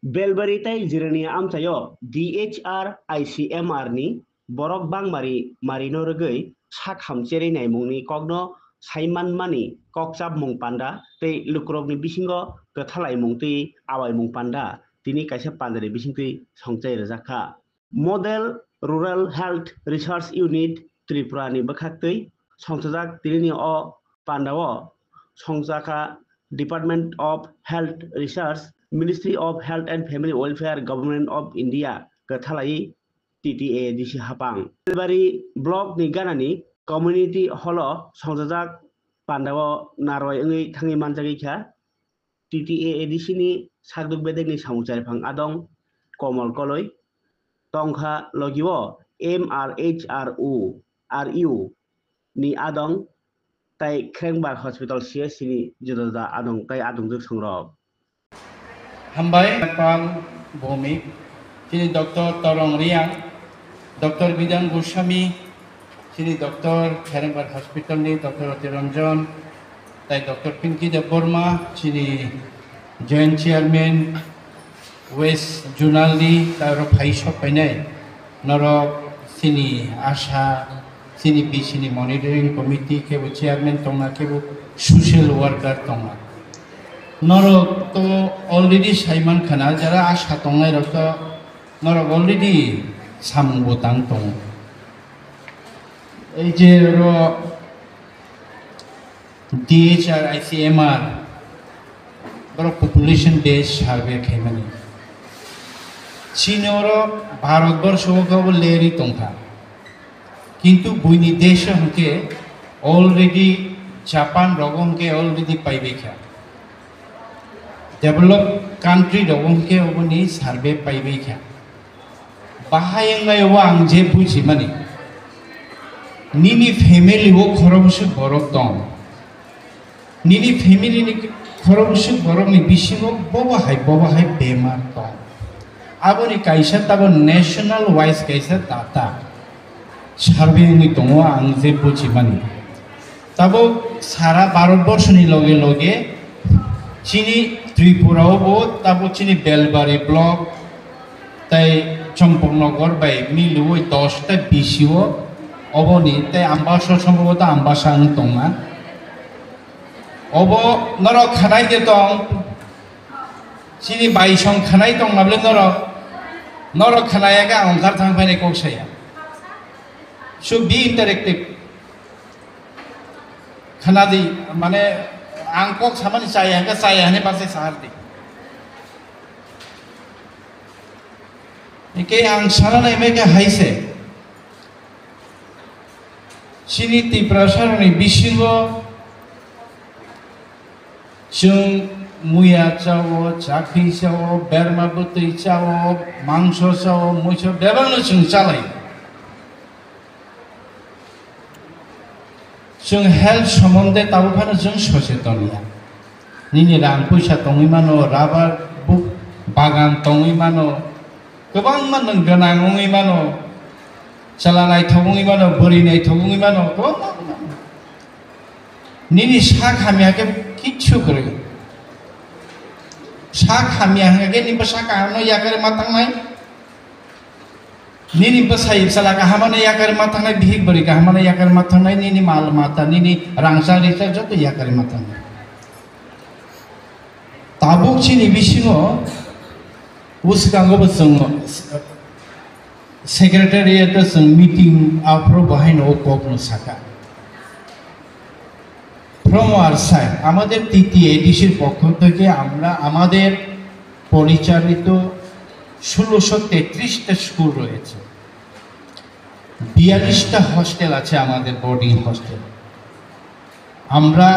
बेलबारि ताई जिरानि आमचायो DHR ICMR नि borok bangmari marino rogoi sak hamcheri naimungni kokno saimanmani kokchap mung panda tei lukrokni bisingo kothalai mung tui awai mung panda tini kaisa pandani bisingtui songchai rwjakha model rural health research unit tripura ni bwkhaktui songchajak tini o pandao songjaka Department of Health Research Ministry of Health and Family Welfare Government of India kothalai TTA disi hapang Belbari block ni ganani community holo songjak pandao naroi ngai thangi manjagi kha TTA edisi ni sakduk bedek ni samuchari phang adong komol koloi tongkha logiwo MRHRU RU ni adong tai Krengbak Hospital CSC ni juda adong tai adong juk songrok Hambai Pang Bhumi sini Dr. Torong Riang Dr. Bidang Goswami sini Dr. Krengbak Hospital ni Dr. Tiranjan tai Dr. Pinky Deborma sini Joint Chairman West Junali taro Phaisok painai norok sini Asha sini B sini Monitoring Committee kebu Chairman tonga kebu Social Worker tonga norok to already Simon Khana jara Asha tonga rok to norok already samung botang tong ei je ro DHR ICMR boro population based survey khaimani Chinoro Bharatbarsho ko leri tongkha কিন্তু বইনি দেশ হকে already Japan রগমকে already পাইবেখা develop country রগমকে অবনি survey পাইবেখা বাহায়ঙ্গায় আং যে বুঝি মানে নিনি ফ্যামিলি ও খরবসু বরক দং নিনি ফ্যামিলি নি খরবসু বরক নি বিসিং ববাহাই বেমার দং আবনি কাইসা তাব ন্যাশনাল ওয়াইজ কাইসা দাতা সার্ভে দङ आं जे बुझिमानि ताबो सारा भारतबर्षनि लगे लगे चिनि त्रिपुरावबो ताबो चिनि बेलबारि ब्लक ताई चम्पकनगर बाय मिलुवै 10 ता बिसिओ अबनि ताई आम्बासा सम्भवत आम्बासा दङा अब नर खानाय दे दं चिनि बाइसं खानाय दं नाबले नर खानायागा अंखार थांफायनाय कक्साया should be interactive khanadi mane angkok samani saya hane pase sahar di ike ang sarana emeke haise siniti prasarani bisingo chung muya chao chakhi chao berma butui chao mangsho chao mucho bebangno chung chalai जों health सम्बन्धे ताबोफानो जों सचेतनिया निनि रां पैसा दङैमानो rubber बागान दङैमानो गोबां मानो गोनां दङैमानो चालानाय थगङैमानो बोरिनाय थगङैमानो गोबां निनि सा खामियाके किच्छु करे सा खामियाके निबो सा कानो याकरे माथांनाय Nini pasai salah kahamana yakar matang bihik beri kahamana yakar matang nini mal mata nini rangsa risa joto yakar matang. Tabuk cini bisingo uskanggo besong secretariat besong meeting apro behind okop no saka. From our side, আমাদের TTA ডিসির পক্ষ থেকে আমরা আমাদের পরিচালিত 1633টা school রয়েছে 42টা hostel আছে আমাদের বোর্ডিং হস্টেল আমরা